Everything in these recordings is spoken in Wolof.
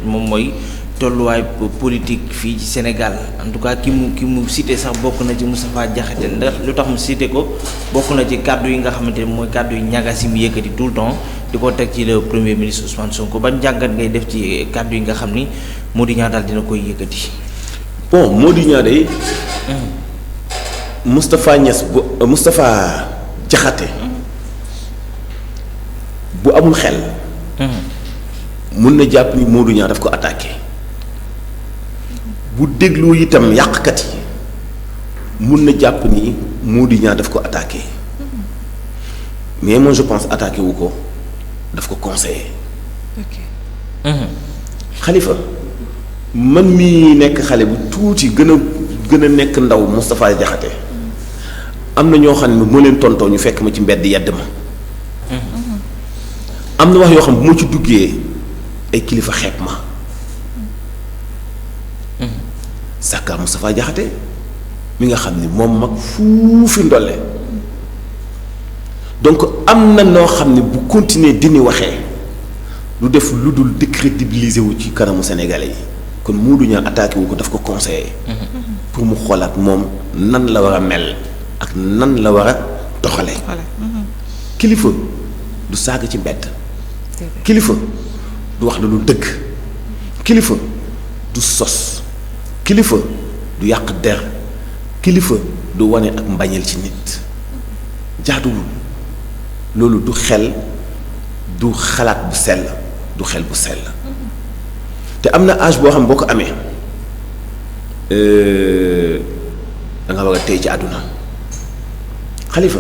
moom mooy tolluwaay politique fii ci Sénégal en tout cas ki mu cité sax bokk na ci Moustapha Diakhaté ndax lu tax mu cité ko bokk na ci kàddu yi nga xamante ne mooy kàddu yi ñagas yi mu yëkkati tout le temps di ko teg ci le premier ministre Ousmane Sonko ban jàngat ngay def ci kàddu yi nga xam ni Mody Niang daal dina koy yëkkati. bon Mody Niang day Moustapha Diakhaté bu amul xel. mun na jàpp ni Mody Niang daf ko attaqué bu dégloo itam yàqkat yi mun na jàpp ni Mody Niang daf ko attaqué mais moi je pense attaqué wu ko daf ko conseillé. ok. Khalifa man mi nekk xale bu tuuti gën a nekk ndaw Moustapha Diakhaté am na ñoo xam ne moo leen tontoo ñu fekk ma ci mbedd yedd ma. am na wax yoo xam bu ma ci duggee ay kilifa xeeb ma. sàkka Moustapha Diakhaté mi nga xam ni moom mag fuufi ndolle donc am na noo xam ne bu continuer di ni waxee lu def lu dul décrédibiliser wu ci kanamu sénégalais yi kon Mody Niang attaqué wu ko daf ko conseillé. pour mu xoolaat moom nan la war a mel ak nan la war a doxalee. kilifa du saaga ci mbedd. kilifa du wax la lu dëgg. kilifa du sos. kilifa du yàq der. kilifa du wane ak mbañeel ci nit. jaaduwul loolu du xel du xalaat bu sell du xel bu sell. te am na âge boo xam boo ko amee da nga war a tey ci àdduna. Khalifa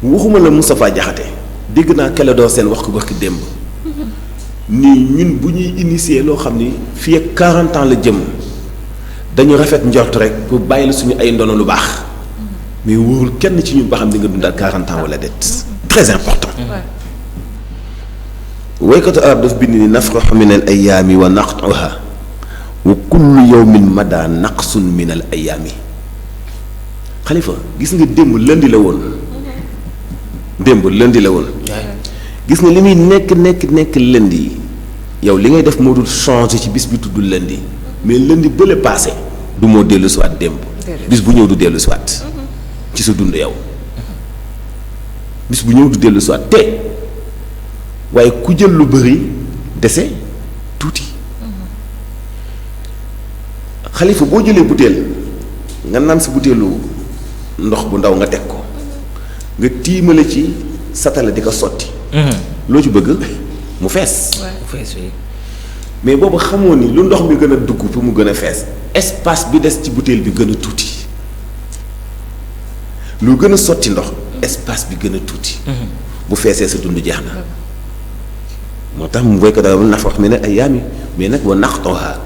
waxuma la Moustapha Diakhaté dégg naa Clédor Sène wax ko barki démb nii ñun bu ñuy initier loo xam ni fii ak 40 ans la jëm dañu rafet njort rek pour bàyyi la suñu ay ndono lu baax mais wóorul kenn ci ñun ba xam di nga dundal 40 ans wala det très important. waykatu arab daf bind ni nafraxu min al ayaami wa naqtuha wa kullu yawmin mada naqsun min al ayaami. Khalifa gis nga démb lundi la woon démb lundi la woon gis nga li muy nekk lundi yow li ngay def moo dul changé ci bis bi tudd lundi mais lundi bële passé du moo dellu si waat démb bis bu ñëw du dellu si waat ci sa dund yow bis bu ñëw du dellu si waat te waaye ku jël lu bëri dese tuuti. Khalifa boo jëlee butéel nga naan sa butéelu ndox bu ndaw nga teg ko nga tiimale ci satala di ko sotti. loo ci bëgg mu fees. mu fees mais boobu xamoo ni lu ndox mi gën a dugg pour mu gën a fees espace bi des ci butéel bi gën a tuuti lu gën a sotti ndox espace bi gën a tuuti. bu feesee sa dund jeex na. moo tax mu boy ko daal naf wax mi ne ay yaami mais nag wa naqtuha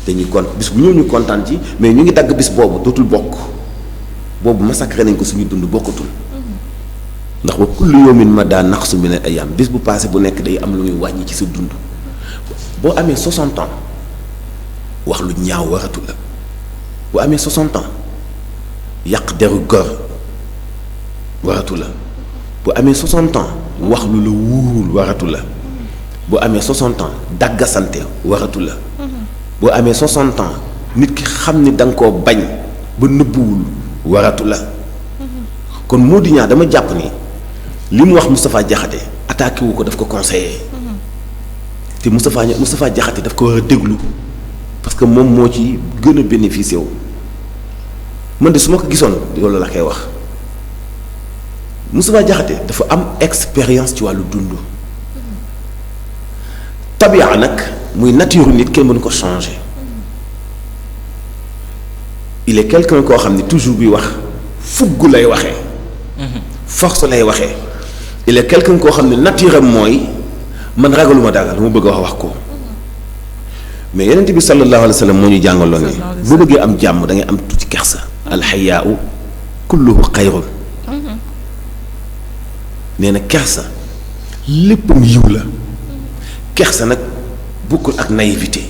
dañuy bis bu ñëw ñu kontaan ci mais ñu ngi dagg bis boobu dootul bokk boobu massacré nañ ko suñu dund bokkatul ndax wa kullu yawmin ma daa naqsu min al ayam bis bu passé bu nekk day am lu muy wàññi ci sa dund boo amee 60 ans wax lu ñaaw waratu la boo amee 60 ans yàq deru gor waratu la bu amee 60 ans wax lu la wuurul waratu la boo amee 60 ans dàggasante waratu la boo amee 60 ans nit ki xam ni da nga koo bañ ba nëbbuwul waratu la kon Mody Niang dama jàpp ni li mu wax Moustapha Diakhaté attaqué wu ko daf ko conseillé te Moustapha Diakhaté daf ko war a déglu parce que moom moo ci gën a bénéficié wu man de su ma ko gisoon loolu la koy wax Moustapha Diakhaté dafa am expérience ci wàllu dund tabia nag muy nature nit kenn mënu ko changer il est quelqu'un koo xam ne toujours buy wax fugg lay waxee force lay waxee il est quelqu'un koo xam ne nature am mooy man ragaluma dara lu ma bëgg a wax ko mais yonent bi sallallahu alayhi wa sallam moo ñu jàngaloon ni boo bëggee am jàmm da ngay am tuuti kersa alxayaau kulluhu xayrun nee na kersa léppam yiw la kersa nag bokkul ak naïveté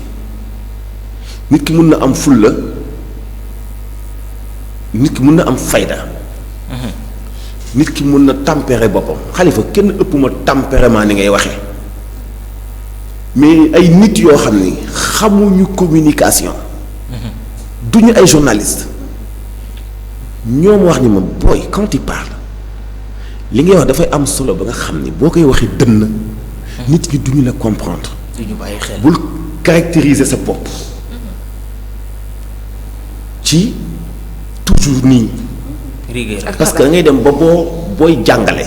nit ki mun na am fulla nit ki mun na am fayda nit ki mun na tempérer boppam Khalifa kenn ëpp ma tempérament ni ngay waxee mais ay nit yoo xam ni xamuñu communication duñu ay journaliste ñoom wax ni ma booy quand tu parles li ngay wax dafay am solo ba nga xam ni boo koy waxee dënn nit ñi duñu la comprendre duñu bàyyi xel. bul caractériser sa bopp ci toujours nii rigueur. parce que da ngay dem ba booy jàngale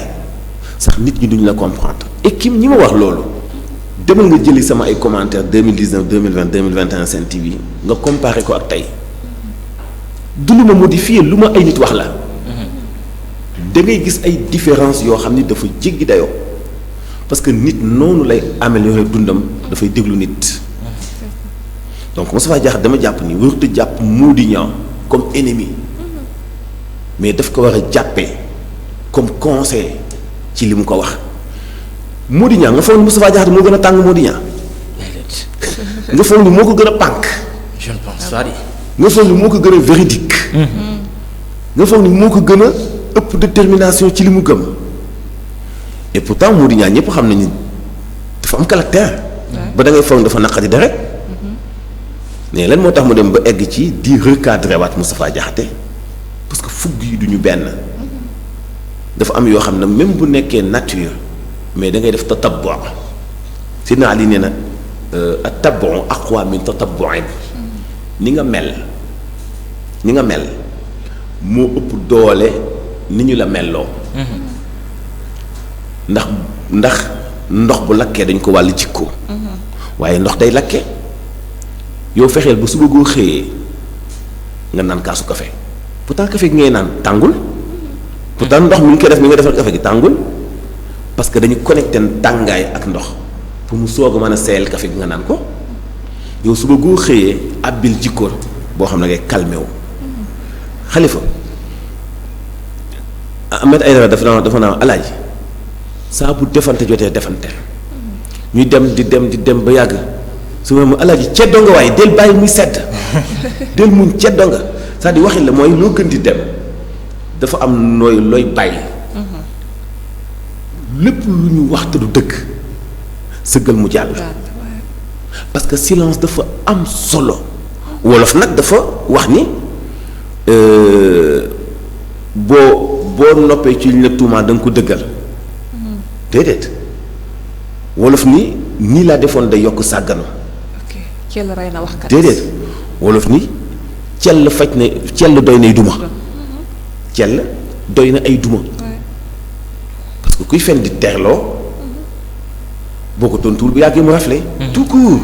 sax nit ñi duñu la comprendre et kim ñi ma wax loolu demal nga jëli sama ay commentaires 2019 2020 2021 Sen TV nga comparé ko ak tey du lu ma modifié lu ma ay nit wax la da ngay gis ay différence yoo xam ni dafa jéggi dayoo parce que nit noonu lay améliorer dundam dafay déglu nit donc Moustapha Diakhaté dama jàpp ni warut a jàpp Mody Niang comme ennemi mais daf ko war a jàppee comme conseil ci li mu ko wax Mody Niang nga foog ni Moustapha Diakhaté moo gën a tàng Mody Niang nga foog ni moo ko gën a pànk je ne pense pas. nga foog ni moo ko gën a véridique nga foog ni moo ko gën a ëpp détermination ci li mu gëm et pourtant Mody Niang ñëpp xam nañu dafa am caractère ba da ngay foog ni dafa naqari deret mais lan moo tax mu dem ba egg ci di recadrer waat Moustapha Diakhaté parce que fugg yi duñu benn dafa am yoo xam ne même bu nekkee nature mais da ngay def tatabbu Seydina Ali nee na atabbu aqwa min tatabbu'in ni nga mel moo ëpp doole ni ñu la melloo ndax ndox bu lakkee dañ ko wàll jikko waaye ndox day lakke yow fexeel ba suba goo xëyee nga naan kaasu café pourtant café gi ngay naan tàngul pourtant ndox mi ngi koy def mi nga defal café gi tàngul parce que dañu connecté tàngaay ak ndox pour mu soog a mën a seeyal café gi nga naan ko yow suba goo xëyee abbil jikko boo xam ne ngay calmé wu Xalifa Ahmed Aïdara dafa naa alaaji saa bu defante jotee defante ñuy dem di dem ba yàgg su ma alaaji ceddoo nga waaye del bàyyi muy sedd del muñ ceddoo nga c'est-à-dire waxin la mooy loo gën di dem dafa am looy bàyyi lépp lu ñu wax te du dëgg sëggal mu jàll parce que silence dafa am solo wolof nag dafa wax ni boo noppee ci li la tuumaa da nga ko dëggal déedéet wolof ni nii laa defoon day yokk sàgganu Cell rey na waxkat. déedéet wolof ni cell faj na cell doy nay duma cell doy na ay duma parce que kuy fen di teerloo boo ko tontuwul bu yàggee mu rafle tout court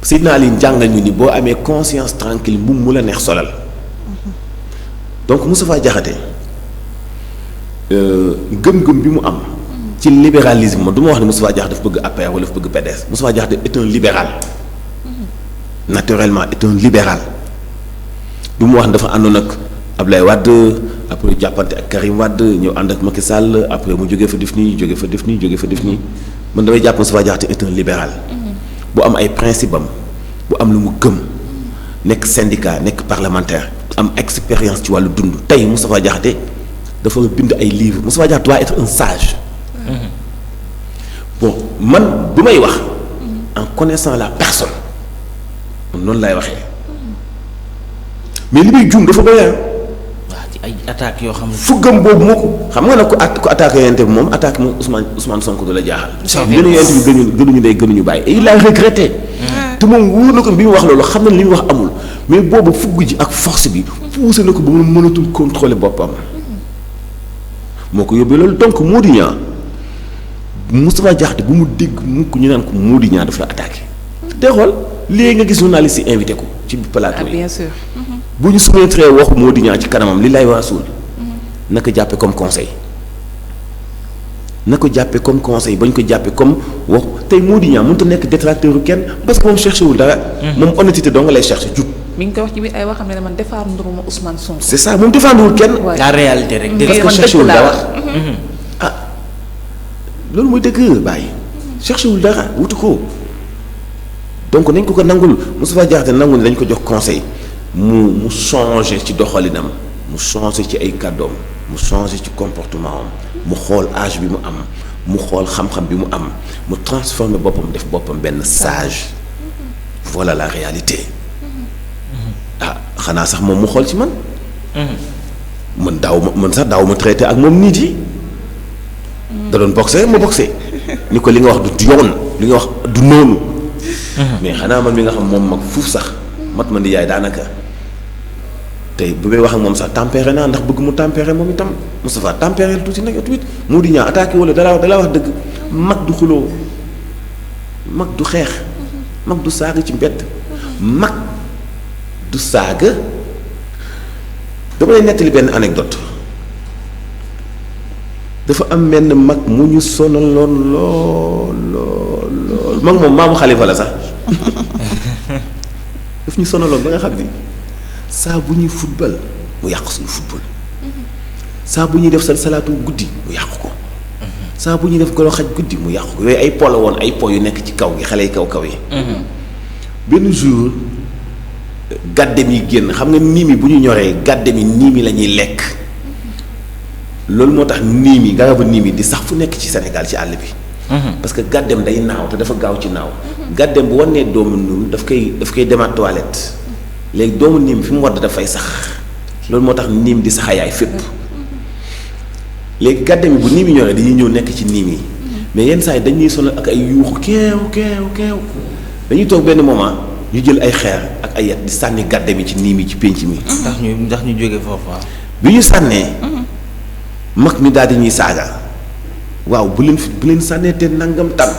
Seydina Ali jàngal ñu ni boo amee conscience tranquille mu la neex solal donc Moustapha Diakhaté gëm-gëm bi mu am ci libéralisme ma du ma wax ne Moustapha Diakhaté dafa bëgg APR wala dafa bëgg PDS Moustapha Diakhaté est un libéral naturellement est un libéral du mu wax ne dafa àndoon ak Ablaye Wade après jàppante ak Karim Wade ñëw ànd ak Macky Sall après mu jógee fa def nii jógee fa def nii man damay jàpp Moustapha Diakhaté est un libéral bu am ay principe am bu am lu mu gëm nekk syndicat nekk parlementaire am expérience ci wàllu dund tey Moustapha Diakhaté dafa bind ay livres Moustapha Diakhaté doit être un sage bon man bu may wax en connaissant la personne noonu lay waxee mais li muy juum dafa bëri waaw ci ay attaques yoo xam ne. fuggam boobu moo ko xam nga nag ku attaqué yonent bi moom attaque moom Ousmane Sonko du la jaaxal. gënuñu yonent bi gënuñu day gënuñu bàyyi et il a regretté. te moom wóor na ko bi mu wax loolu xam na li mu wax amul mais boobu fugg ji ak force bi poussé na ko ba mu mënatul contrôler boppam moo ko yóbbee loolu donc Mody Niang Moustapha Diakhaté bu mu dégg mukk ñu naan ko Mody Niang daf la attaqué te xool léegi nga gis journaliste yi invité ko ci plateau yi bien sûr. bu ñu soumettre waxu Mody Niang ci kanamam li lay waasul na ko jàppe comme conseil na ko jàppe comme conseil bañ ko jàppe comme wax tey Mody Niang mënut a nekk détracteur kenn parce que moom cherché wul dara. moom honnêteté doo nga lay cherché jub. mi ngi koy wax ci biir ay waxam ne man défendre ma Ousmane Sonko. c'est ça moom défendre wul kenn. la réalité rek. parce que cherché wul dara ah loolu mooy dëgg bàyyi cherché wul dara wutu ko donc nañ ko nangul Moustapha Diakhaté nangul dañ ko jox conseil mu changé ci doxalinam mu changé ci ay kàddoom mu changé ci comportement am mu xool âge bi mu am mu xool xam-xam bi mu am mu transformer boppam def boppam benn sage. Voilà la réalité. Ah xanaa sax moom mu xool ci man. man sax daaw ma traité ak moom nit yi. da doon boxé ma boxé ni ko li nga wax du yoon li nga wax du noonu. mais xanaa man mi nga xam moom mag fuuf sax mat ma di yaay daanaka tey bu may wax ak moom sax tempéré naa ndax bëgg mu tempéré moom itam Moustapha tempéré tuuti nag tuuti mu di ñaa attaqué wala dalaa wax dëgg mag du xuloo mag du xeex mag du saaga ci mbedd mag du saaga dama lay nettali benn anecdote dafa am benn mag mu ñu sonaloon lool mag moom maamu xalifa la sax daf ñu sonaloon ba nga xam ni saa bu ñuy football mu yàq suñu football saa bu ñuy def salaatu guddi mu yàq ko saa bu ñuy def golo xaj guddi mu yàq ko yooyu ay po la woon ay po yu nekk ci kaw gi xale yi kaw yi benn jour gàddem yi génn xam nga niim yi bu ñu ñoree gàddem yi niim yi la ñuy lekk loolu moo tax niim yi garabu niim yi di sax fu nekk ci Sénégal ci àll bi parce que gàddem day naaw te dafa gaaw ci naaw gàddem bu wannee doomu niim daf koy demaat toilette léegi doomu niim fi mu wadd dafay sax loolu moo tax niim di saxayaay fépp léegi gàddem yi bu niim yi ñoree dañuy ñëw nekk ci niim yi mais yenn saa yi dañuy sonal ak ay yuuxu keew dañuy toog benn moment ñu jël ay xeer ak ay yet di sànni gàddem yi ci niim yi ci pénc mi ndax ñu jóge foofu waaw bi ñu sànnee mag mi daal di ñuy saaga waaw bu leen sànnee te nangam tam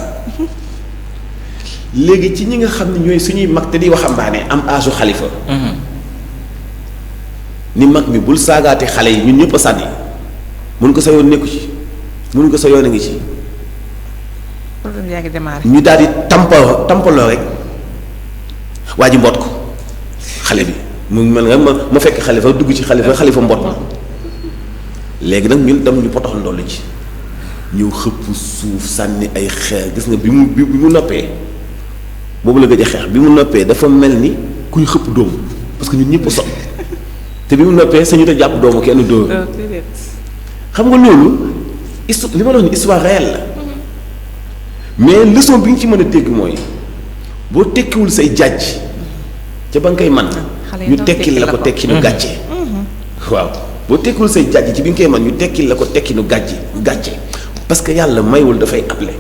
léegi ci ñi nga xam ne ñooy suñuy mag te di waxambaane am âge xalifa ni mag mi bul saagaate xale yi ñun ñëpp a sànni mun ko sa yoon nekku ci mun ko sa yoon a ngi ci problème yaa ngi démarré. ñu daal di tampaloo rek waa ji mboot ko xale bi mu mel nga ma fekk xalifa dugg ci xalifa mboot ma léegi nag ñun dem ñu potox ndoll ci ñëw xëpp suuf sànni ay xeer gis nga bi mu noppee boobu la gëj a xeex bi mu noppee dafa mel ni kuy xëpp dóom parce que ñun ñëpp a sonn te bi mu noppee sañu te jàpp doomu kenn dóor xam nga loolu li ma la wax ni histoire réelle la mais leçon bi nga ci mën a dégg mooy boo tekkiwul say jàjj ca ba nga koy man ñu tekkil la ko tekki nu gàcce waaw boo tekkiwul say jàjj ci bi nga koy man ñu tekkil la ko tekki nu gàcce parce que yàlla maywul dafay appelé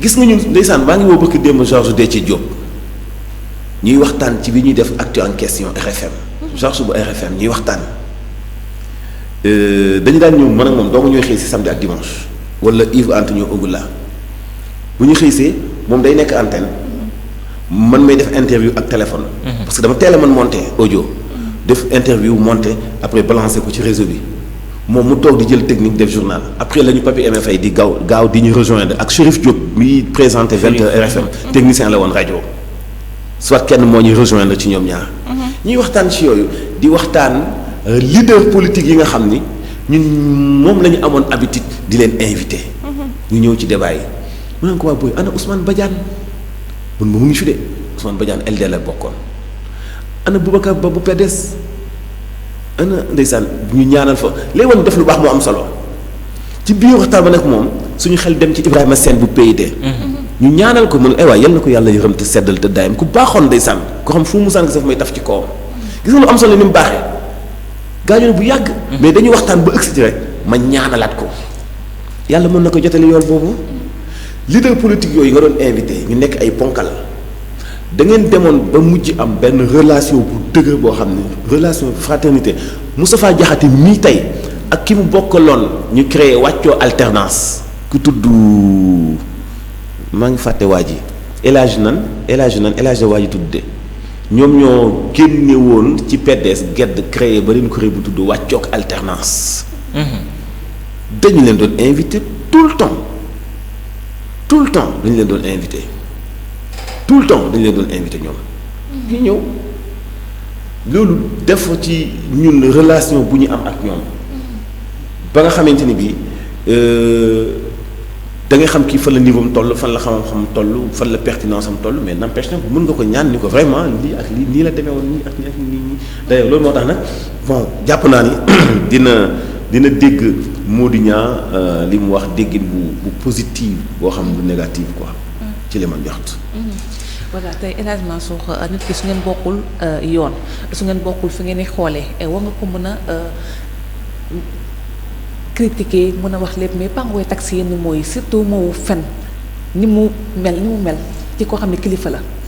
gis nga ñun ndeysaan maa ngi woo bëgg démb Georges Déthié Diop ñuy waxtaan ci bi ñuy def actu en question RFM Georges bu RFM ñuy waxtaan dañu daan ñëw man ak moom doo ñooy xëy si samedi ak dimanche wala Yves Antonio Ogula bu ñu xëysee moom day nekk antenne man may def interview ak téléphone parce que dama teel a mën monter audio def interview monter après balancer ko ci réseau bi moom mu toog di jël technique def journal après la ñu Papi MFA di gaaw di ñu rejoindre ak Chérif Diop mi présenté 20h RFM technicien la woon rajo soit kenn moo ñuy rejoindre ci ñoom ñaar ñuy waxtaan ci yooyu di waxtaan leader politique yi nga xam ni ñun moom la ñu amoon habitude di leen invité ñu ñëw ci débat yi mu ne ko waa booy ana Ousmane Badiane mun ma mu ngi fi de Ousmane Badiane LD la bokkoon ana Boubacar Ba bu PDS ana ndeysaan ñu ñaanal fa léegi woon def lu baax moo am solo ci biir waxtaan ba nag moom suñu xel dem ci Ibrahima Sène bu PID ñu ñaanal ko mu ne aywa yal na ko yàlla yërëm te seddal te daayam ku baaxoon ndeysaan ko xam fu mu sànq saf may taf ci kawam gis nga lu am solo ni mu baaxee gaañu bu yàgg mais dañuy waxtaan ba ëgsi rek ma ñaanalaat ko yàlla mën na ko jotali yool boobu leader politique yooyu nga doon invité ñu nekk ay ponkal da ngeen demoon ba mujj am benn relation bu dëgër boo xam ne relation fraternité Moustapha Diakhaté mii tey ak ki mu bokkaloon ñu créé wàccoo alternance ku tudd maa ngi fàtte waa ji El Hadj de waa ji tudd de ñoom ñoo génne woon ci PDS gedd créé ba leen kuréel bu tudd wàccook alternance dañu leen doon invité tout le temps dañu leen doon invité tout le temps dañu leen doon invité ñoom ñu ñëw loolu def ci ñun relation bu ñu am ak ñoom ba nga xamante ni bii da ngay xam kii fan la niveau am toll fan la xam-xam toll fan la pertinence am toll mais n'empêche nag mën nga ko ñaan ni ko vraiment lii ak lii nii la demee woon nii ak nii d'ailleurs loolu moo tax nag bon jàpp naa ni dina dégg Modou Niang li mu wax déggin bu positif boo xam du négatif quoi. ci li ma jox. voilà tey El Hadj Mansour nit ki su ngeen bokkul yoon su ngeen bokkul fi ngeen di xoolee war nga ko mën a critiquer mën a wax lépp mais pas nga koy taxi yenn mooy surtout moo fen ni mu mel ci koo xam ne kilifa la